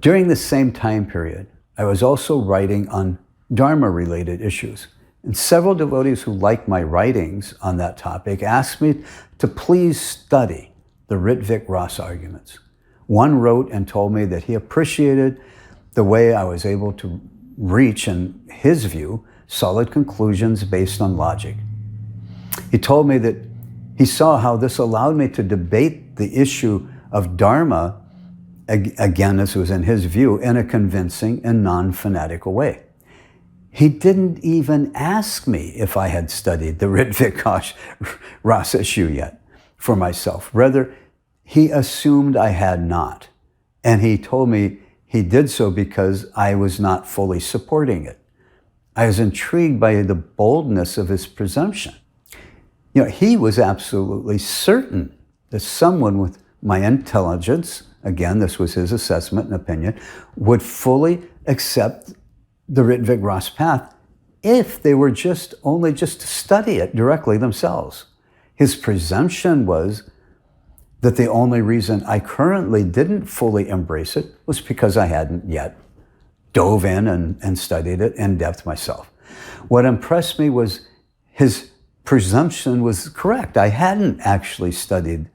During the same time period, I was also writing on Dharma-related issues. And several devotees who liked my writings on that topic asked me to please study the Rtvik Rasa arguments. One wrote and told me that he appreciated the way I was able to reach, in his view, solid conclusions based on logic. He told me that he saw how this allowed me to debate the issue of Dharma, again, this was in his view, in a convincing and non-fanatical way. He didn't even ask me if I had studied the Rtvik Rasa issue yet for myself. Rather, he assumed I had not. And he told me he did so because I was not fully supporting it. I was intrigued by the boldness of his presumption. He was absolutely certain that someone with my intelligence, again, this was his assessment and opinion, would fully accept the Rtvik Rasa path if they were only to study it directly themselves. His presumption was that the only reason I currently didn't fully embrace it was because I hadn't yet dove in and studied it in depth myself. What impressed me was his presumption was correct. I hadn't actually studied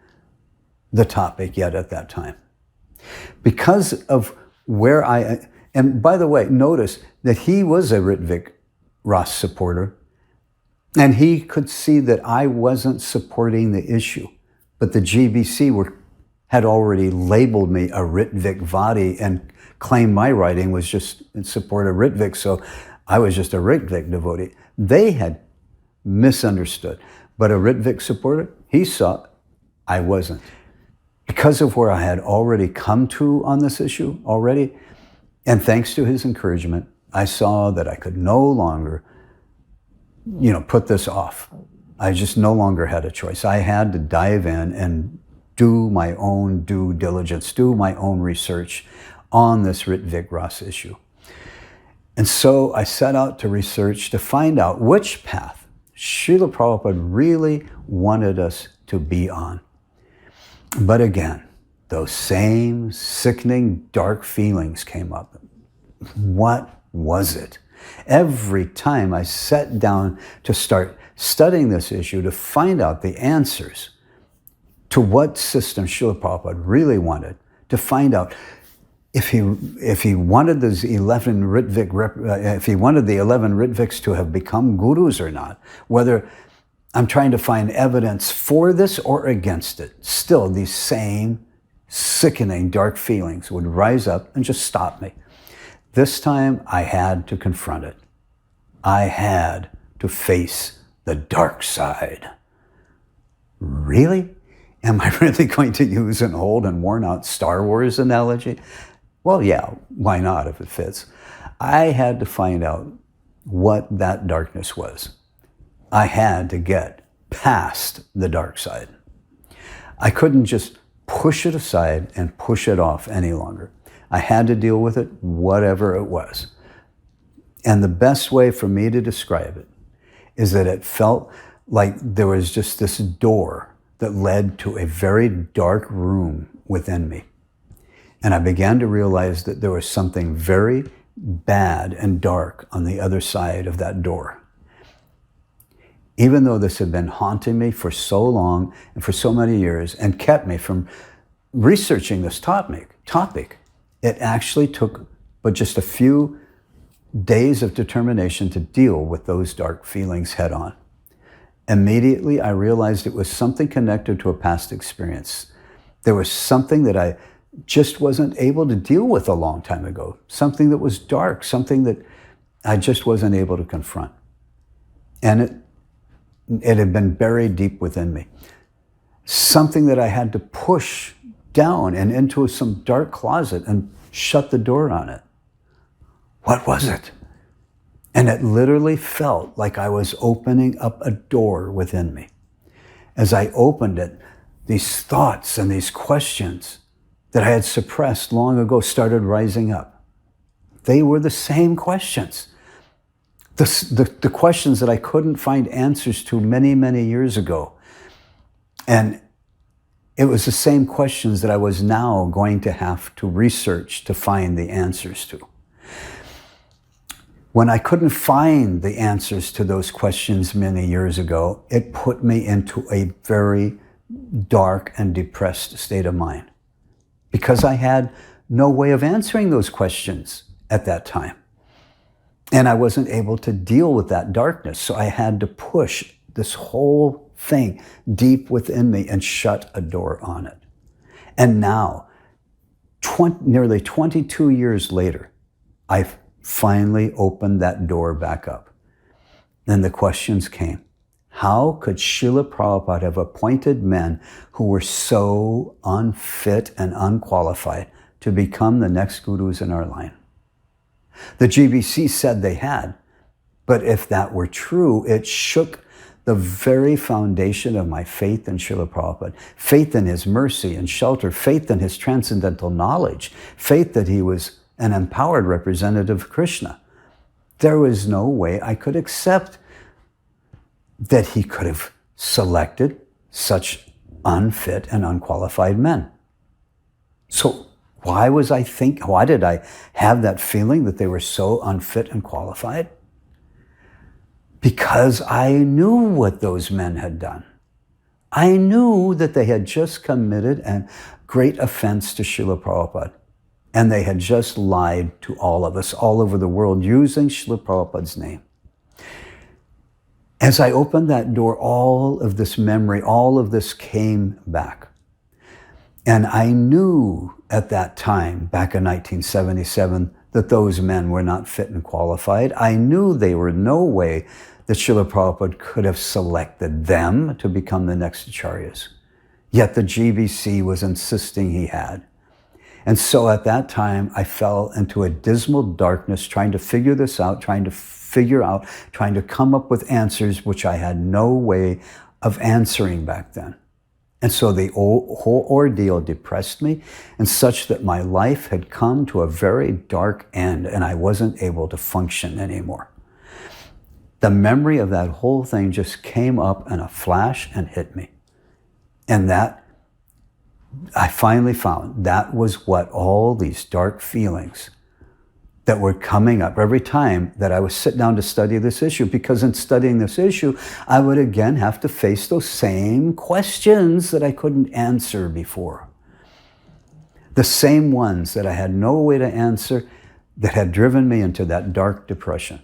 the topic yet at that time. Because of where and by the way, notice that he was a Rtvik Rasa supporter, and he could see that I wasn't supporting the issue. But the GBC had already labeled me a Rtvik Vadi and claimed my writing was just in support of Rtvik, so I was just a Rtvik devotee. They had misunderstood. But a Rtvik supporter, he saw I wasn't. Because of where I had already come to on this issue already, and thanks to his encouragement, I saw that I could no longer, put this off. I just no longer had a choice. I had to dive in and do my own due diligence, do my own research on this Rtvik Rasa issue. And so I set out to research to find out which path Srila Prabhupada really wanted us to be on. But again, those same sickening, dark feelings came up. What was it? Every time I sat down to start studying this issue to find out the answers to what system Srila Prabhupada really wanted, to find out if he wanted those 11 Rtvik, if he wanted the 11 Ritviks to have become gurus or not, whether I'm trying to find evidence for this or against it, still these same sickening dark feelings would rise up and just stop me. This time I had to confront it. I had to face the dark side. Really? Am I really going to use an old and worn out Star Wars analogy? Well, yeah, why not if it fits? I had to find out what that darkness was. I had to get past the dark side. I couldn't just push it aside and push it off any longer. I had to deal with it, whatever it was. And the best way for me to describe it is that it felt like there was just this door that led to a very dark room within me. And I began to realize that there was something very bad and dark on the other side of that door. Even though this had been haunting me for so long and for so many years and kept me from researching this topic, it actually took but just a few days of determination to deal with those dark feelings head on. Immediately, I realized it was something connected to a past experience. There was something that I just wasn't able to deal with a long time ago, something that was dark, something that I just wasn't able to confront. And it had been buried deep within me. Something that I had to push down and into some dark closet and shut the door on it. What was it? And it literally felt like I was opening up a door within me. As I opened it, these thoughts and these questions that I had suppressed long ago started rising up. They were the same questions. The questions that I couldn't find answers to many, many years ago. And It was the same questions that I was now going to have to research to find the answers to. When I couldn't find the answers to those questions many years ago, it put me into a very dark and depressed state of mind because I had no way of answering those questions at that time. And I wasn't able to deal with that darkness. So I had to push this whole thing deep within me and shut a door on it. And now, nearly 22 years later, I've finally opened that door back up. Then the questions came. How could Srila Prabhupada have appointed men who were so unfit and unqualified to become the next gurus in our line? The GBC said they had, but if that were true, it shook the very foundation of my faith in Srila Prabhupada, faith in his mercy and shelter, faith in his transcendental knowledge, faith that he was an empowered representative of Krishna. There was no way I could accept that he could have selected such unfit and unqualified men. So why did I have that feeling that they were so unfit and qualified? Because I knew what those men had done. I knew that they had just committed a great offense to Srila Prabhupada. And they had just lied to all of us all over the world using Srila Prabhupada's name. As I opened that door, all of this memory, all of this came back. And I knew at that time, back in 1977, that those men were not fit and qualified. I knew they were no way that Srila Prabhupada could have selected them to become the next acharyas. Yet the GBC was insisting he had. And so at that time, I fell into a dismal darkness, trying to figure this out, trying to come up with answers which I had no way of answering back then. And so the whole ordeal depressed me, and such that my life had come to a very dark end, and I wasn't able to function anymore. The memory of that whole thing just came up in a flash and hit me. And that, I finally found, that was what all these dark feelings that were coming up every time that I would sit down to study this issue, because in studying this issue, I would again have to face those same questions that I couldn't answer before. The same ones that I had no way to answer that had driven me into that dark depression.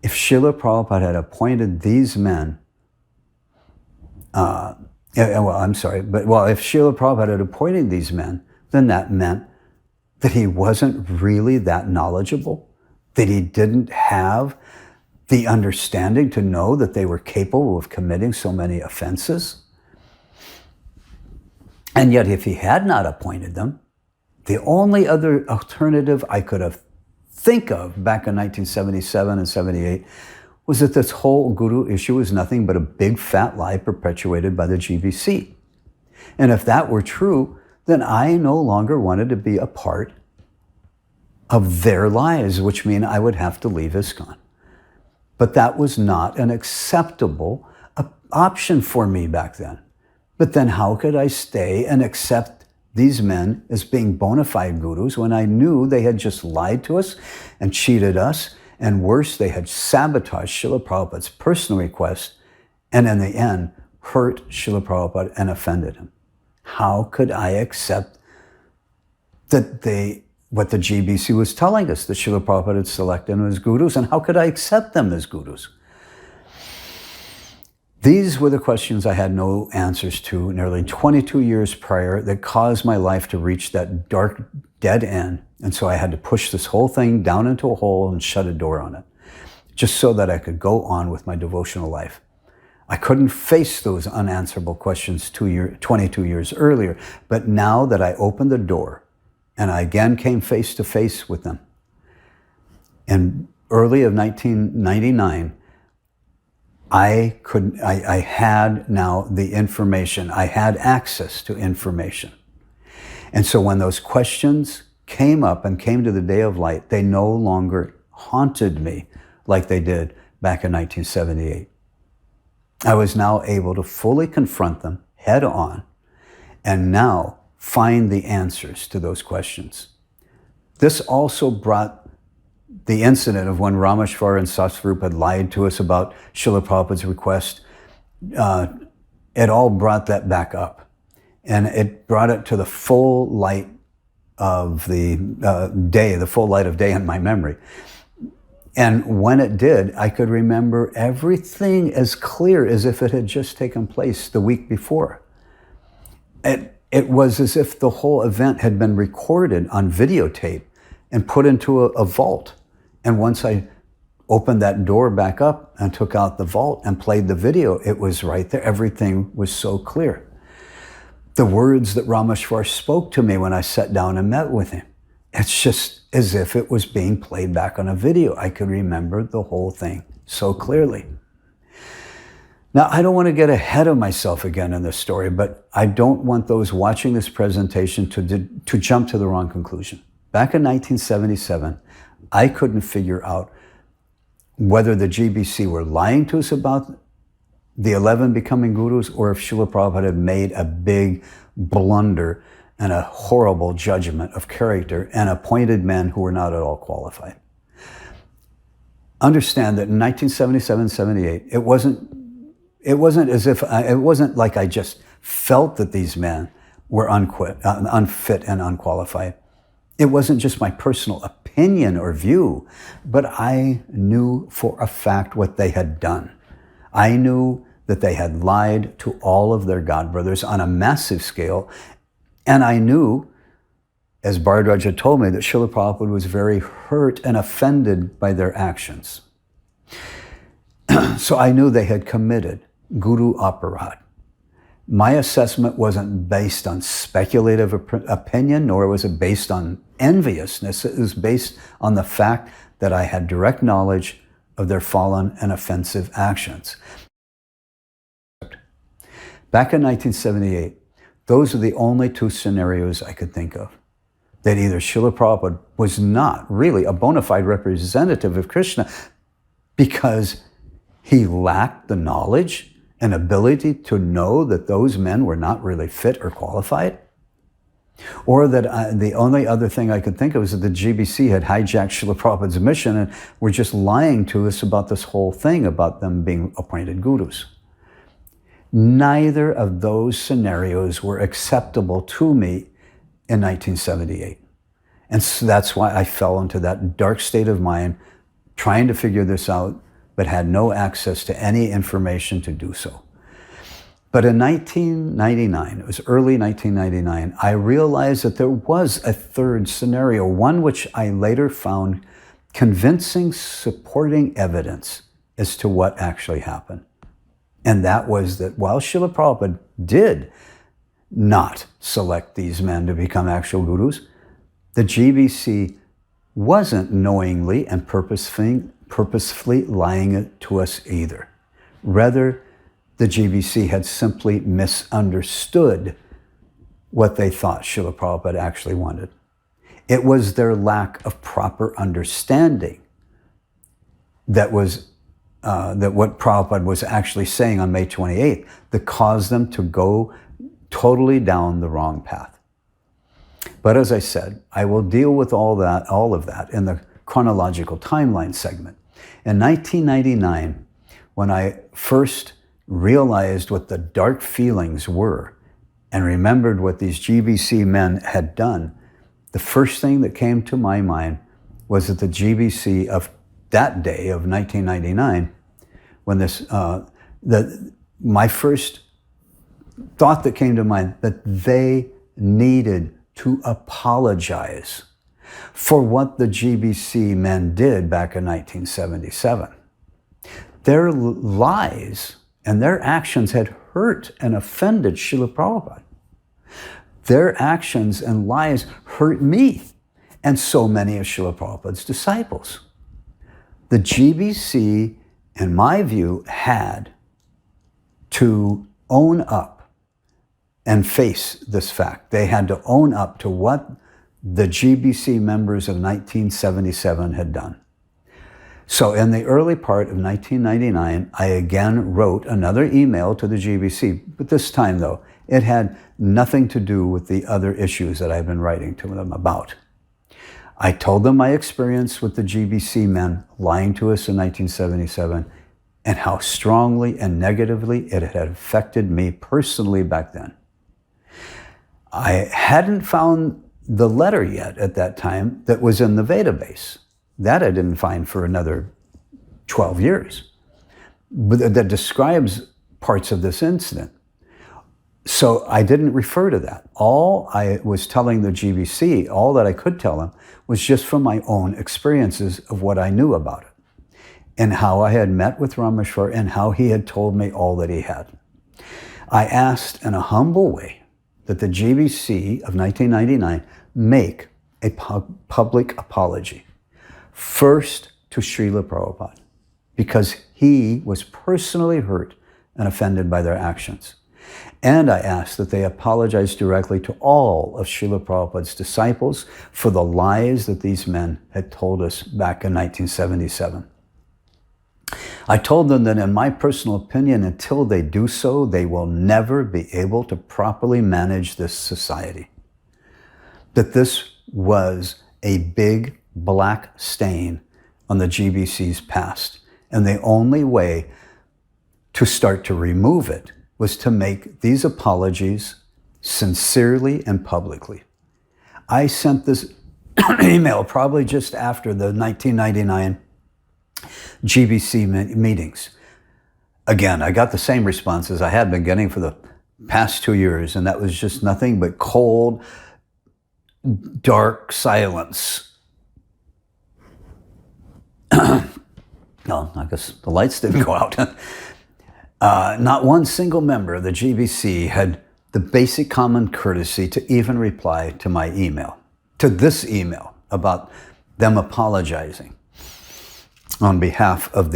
If Srila Prabhupada had appointed these men, if Srila Prabhupada had appointed these men, then that meant that he wasn't really that knowledgeable, that he didn't have the understanding to know that they were capable of committing so many offenses. And yet if he had not appointed them, the only other alternative I could have think of back in 1977 and 78 was that this whole guru issue was nothing but a big fat lie perpetuated by the GBC. And if that were true, then I no longer wanted to be a part of their lies, which mean I would have to leave ISKCON. But that was not an acceptable option for me back then. But then how could I stay and accept these men as being bona fide gurus when I knew they had just lied to us and cheated us, and worse, they had sabotaged Srila Prabhupada's personal request and in the end hurt Srila Prabhupada and offended him? How could I accept that what the GBC was telling us, that Srila Prabhupada had selected them as gurus, and how could I accept them as gurus? These were the questions I had no answers to nearly 22 years prior that caused my life to reach that dark, dead end. And so I had to push this whole thing down into a hole and shut a door on it, just so that I could go on with my devotional life. I couldn't face those unanswerable questions 22 years earlier, but now that I opened the door and I again came face to face with them, in early of 1999, I had now the information. I had access to information. And so when those questions came up and came to the day of light, they no longer haunted me like they did back in 1978. I was now able to fully confront them head on and now find the answers to those questions. This also brought the incident of when Rameshwar and Sasvarup had lied to us about Srila Prabhupada's request. It all brought that back up, and it brought it to the full light of the day, the full light of day in my memory. And when it did, I could remember everything as clear as if it had just taken place the week before. It was as if the whole event had been recorded on videotape and put into a vault. And once I opened that door back up and took out the vault and played the video, it was right there. Everything was so clear. The words that Rameshwar spoke to me when I sat down and met with him, it's just as if it was being played back on a video. I could remember the whole thing so clearly. Now, I don't want to get ahead of myself again in this story, but I don't want those watching this presentation to jump to the wrong conclusion. Back in 1977, I couldn't figure out whether the GBC were lying to us about the 11 becoming gurus, or if Srila Prabhupada had made a big blunder and a horrible judgment of character and appointed men who were not at all qualified. Understand that in 1977-78, it wasn't as if it wasn't like I just felt that these men were unfit and unqualified. It wasn't just my personal opinion or view, but I knew for a fact what they had done. I knew that they had lied to all of their God brothers on a massive scale. And I knew, as Bhardraj had told me, that Srila Prabhupada was very hurt and offended by their actions. So I knew they had committed Guru Aparad. My assessment wasn't based on speculative opinion, nor was it based on enviousness. It was based on the fact that I had direct knowledge of their fallen and offensive actions. Back in 1978, those are the only two scenarios I could think of. That either Srila Prabhupada was not really a bona fide representative of Krishna because he lacked the knowledge and ability to know that those men were not really fit or qualified. Or that the only other thing I could think of is that the GBC had hijacked Srila Prabhupada's mission and were just lying to us about this whole thing about them being appointed gurus. Neither of those scenarios were acceptable to me in 1978. And so that's why I fell into that dark state of mind, trying to figure this out, but had no access to any information to do so. But in 1999, it was early 1999, I realized that there was a third scenario, one which I later found convincing, supporting evidence as to what actually happened. And that was that while Srila Prabhupada did not select these men to become actual gurus, the GBC wasn't knowingly and purposefully lying it to us either. Rather, the GBC had simply misunderstood what they thought Srila Prabhupada actually wanted. It was their lack of proper understanding that what Prabhupada was actually saying on May 28th that caused them to go totally down the wrong path. But as I said, I will deal with all of that in the chronological timeline segment. In 1999, when I first realized what the dark feelings were and remembered what these GBC men had done, the first thing that came to my mind was that the GBC of that day of 1999, when my first thought that came to mind, that they needed to apologize for what the GBC men did back in 1977. Their lies and their actions had hurt and offended Srila Prabhupada. Their actions and lies hurt me and so many of Srila Prabhupada's disciples. The GBC, in my view, had to own up and face this fact. They had to own up to what the GBC members of 1977 had done. So in the early part of 1999, I again wrote another email to the GBC, but this time though, It had nothing to do with the other issues that I've been writing to them about. I told them my experience with the GBC men lying to us in 1977 and how strongly and negatively it had affected me personally back then. I hadn't found the letter yet at that time that was in the database. That I didn't find for another 12 years, but that describes parts of this incident. So I didn't refer to that. All I was telling the GBC, all that I could tell them, was just from my own experiences of what I knew about it and how I had met with Rameshwar and how he had told me all that he had. I asked in a humble way that the GBC of 1999 make a public apology, first to Srila Prabhupada, because he was personally hurt and offended by their actions. And I asked that they apologize directly to all of Srila Prabhupada's disciples for the lies that these men had told us back in 1977. I told them that in my personal opinion, until they do so, they will never be able to properly manage this society. That this was a big black stain on the GBC's past. And the only way to start to remove it was to make these apologies sincerely and publicly. I sent this email probably just after the 1999 GBC meetings. Again, I got the same responses I had been getting for the past 2 years, and that was just nothing but cold, dark silence. No, I guess the lights didn't go out. Not one single member of the GBC had the basic common courtesy to even reply to my email, to this email about them apologizing on behalf of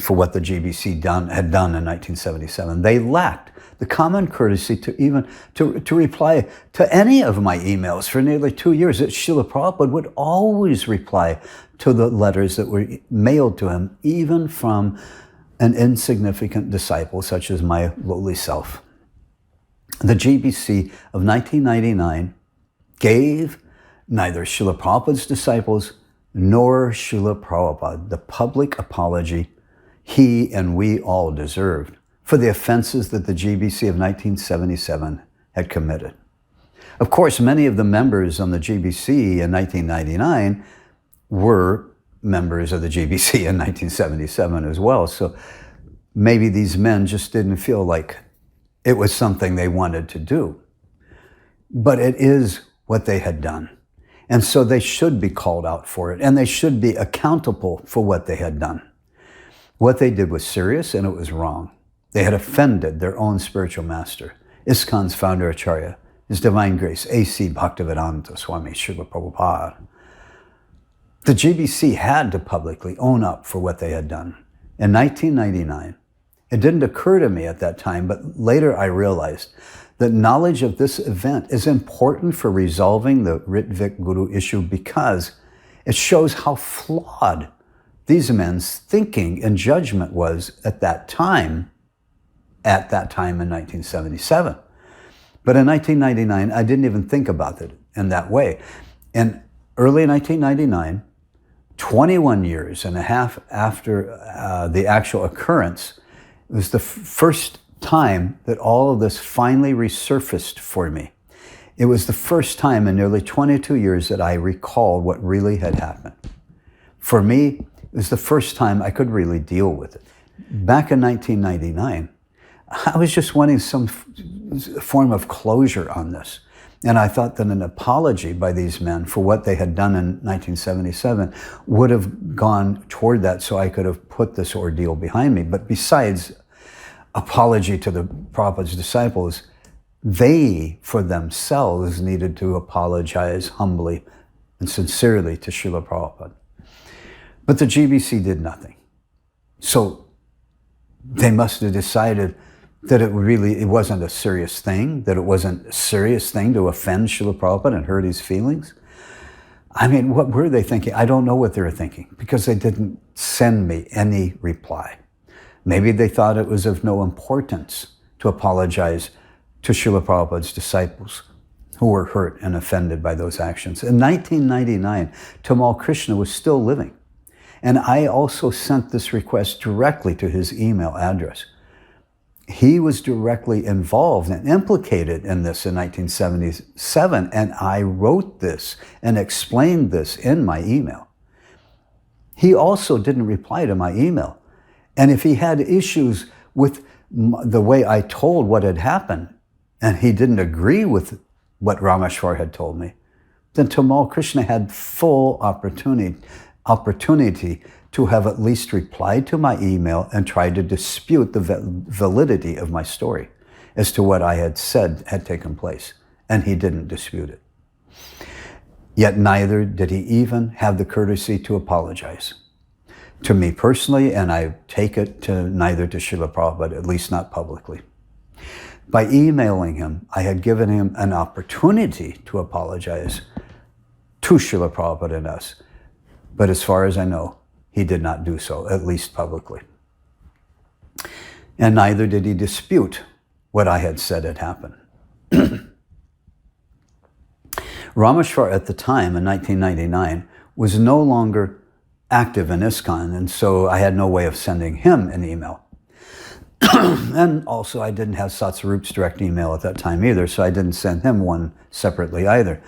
for what the GBC had done in 1977. They lacked the common courtesy to even to reply to any of my emails for nearly 2 years. Srila Prabhupada would always reply to the letters that were mailed to him, even from an insignificant disciple such as my lowly self. The GBC of 1999 gave neither Srila Prabhupada's disciples nor Srila Prabhupada the public apology he and we all deserved for the offenses that the GBC of 1977 had committed. Of course, many of the members on the GBC in 1999 were members of the GBC in 1977 as well. So maybe these men just didn't feel like it was something they wanted to do. But it is what they had done. And so they should be called out for it, and they should be accountable for what they had done. What they did was serious, and it was wrong. They had offended their own spiritual master, ISKCON's founder Acharya, His Divine Grace, A.C. Bhaktivedanta Swami Srila Prabhupada. The GBC had to publicly own up for what they had done. In 1999, it didn't occur to me at that time, but later I realized that knowledge of this event is important for resolving the Rtvik Guru issue because it shows how flawed these men's thinking and judgment was at that time in 1977. But in 1999, I didn't even think about it in that way. In early 1999, 21 years and a half after the actual occurrence, it was the first time that all of this finally resurfaced for me. It was the first time in nearly 22 years that I recalled what really had happened. For me, it was the first time I could really deal with it. Back in 1999, I was just wanting some form of closure on this. And I thought that an apology by these men for what they had done in 1977 would have gone toward that so I could have put this ordeal behind me. But besides apology to the Prabhupada's disciples, they, for themselves, needed to apologize humbly and sincerely to Srila Prabhupada. But the GBC did nothing. So they must have decided that it wasn't a serious thing, that it wasn't a serious thing to offend Srila Prabhupada and hurt his feelings. I mean, what were they thinking? I don't know what they were thinking because they didn't send me any reply. Maybe they thought it was of no importance to apologize to Srila Prabhupada's disciples who were hurt and offended by those actions. In 1999, Tamal Krishna was still living. And I also sent this request directly to his email address. He was directly involved and implicated in this in 1977, and I wrote this and explained this in my email. He also didn't reply to my email. And if he had issues with the way I told what had happened, and he didn't agree with what Rameshwar had told me, then Tamal Krishna had full opportunity to have at least replied to my email and tried to dispute the validity of my story as to what I had said had taken place. And he didn't dispute it. Yet neither did he even have the courtesy to apologize to me personally, and I take it to neither to Srila Prabhupada, at least not publicly. By emailing him, I had given him an opportunity to apologize to Srila Prabhupada and us. But as far as I know, he did not do so, at least publicly. And neither did he dispute what I had said had happened. Rameshwar at the time, in 1999, was no longer active in ISKCON, and so I had no way of sending him an email. And also I didn't have Satsarup's direct email at that time either, so I didn't send him one separately either.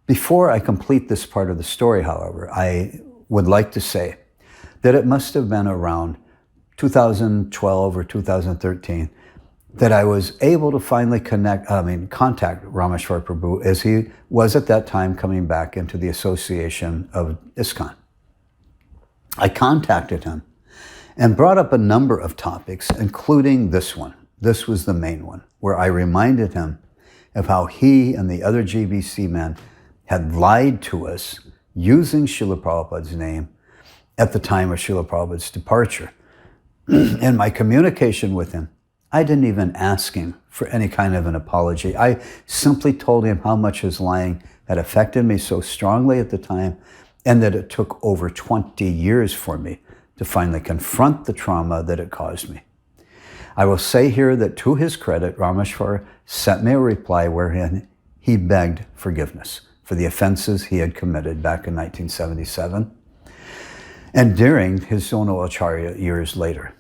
Before I complete this part of the story, however, I would like to say that it must have been around 2012 or 2013 that I was able to finally contact Rameshwar Prabhu, as he was at that time coming back into the association of ISKCON. I contacted him and brought up a number of topics, including this one. This was the main one, where I reminded him of how he and the other GBC men had lied to us using Srila Prabhupada's name at the time of Srila Prabhupada's departure. In my communication with him, I didn't even ask him for any kind of an apology. I simply told him how much his lying had affected me so strongly at the time, and that it took over 20 years for me to finally confront the trauma that it caused me. I will say here that to his credit, Rameshwar sent me a reply wherein he begged forgiveness for the offenses he had committed back in 1977 and during his Zonal Acharya years later.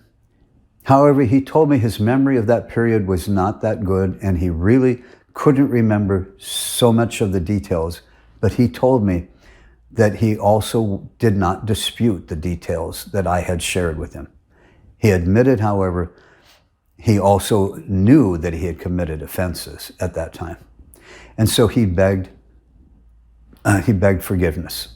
However, he told me his memory of that period was not that good, and he really couldn't remember so much of the details, but he told me that he also did not dispute the details that I had shared with him. He admitted, however, he also knew that he had committed offenses at that time. And so he begged forgiveness.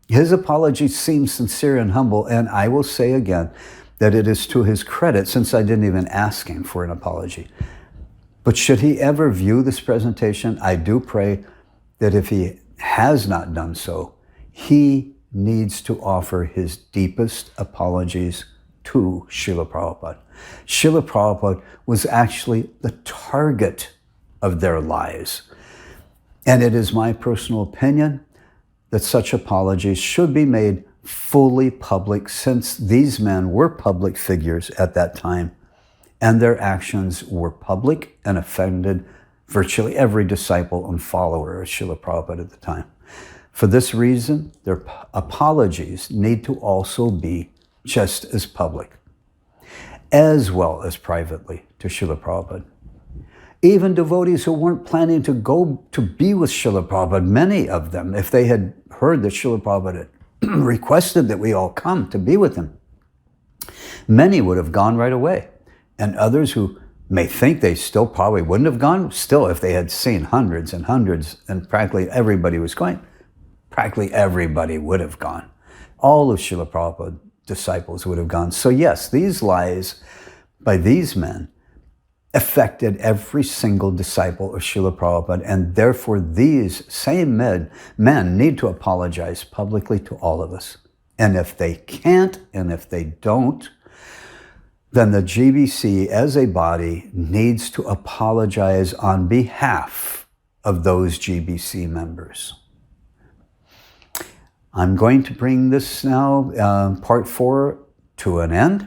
His apology seemed sincere and humble, and I will say again that it is to his credit, since I didn't even ask him for an apology. But should he ever view this presentation, I do pray that if he has not done so, he needs to offer his deepest apologies to Srila Prabhupada. Srila Prabhupada was actually the target of their lies. And it is my personal opinion that such apologies should be made fully public, since these men were public figures at that time, and their actions were public and offended virtually every disciple and follower of Srila Prabhupada at the time. For this reason, their apologies need to also be just as public, as well as privately, to Srila Prabhupada. Even devotees who weren't planning to go to be with Srila Prabhupada, many of them, if they had heard that Srila Prabhupada had requested that we all come to be with him, many would have gone right away. And others who may think they still probably wouldn't have gone, still, if they had seen hundreds and hundreds, and practically everybody was going, practically everybody would have gone. All of Srila Prabhupada's disciples would have gone. So yes, these lies by these men affected every single disciple of Srila Prabhupada, and therefore these same men need to apologize publicly to all of us. And if they can't, and if they don't, then the GBC as a body needs to apologize on behalf of those GBC members. I'm going to bring this now, part 4, to an end.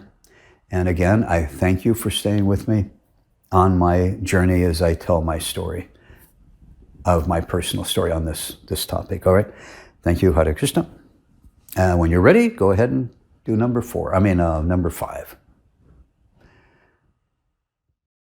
And again, I thank you for staying with me on my journey as I tell my story of my personal story on this topic. All right. Thank you, Hare Krishna. When you're ready, go ahead and do number 5.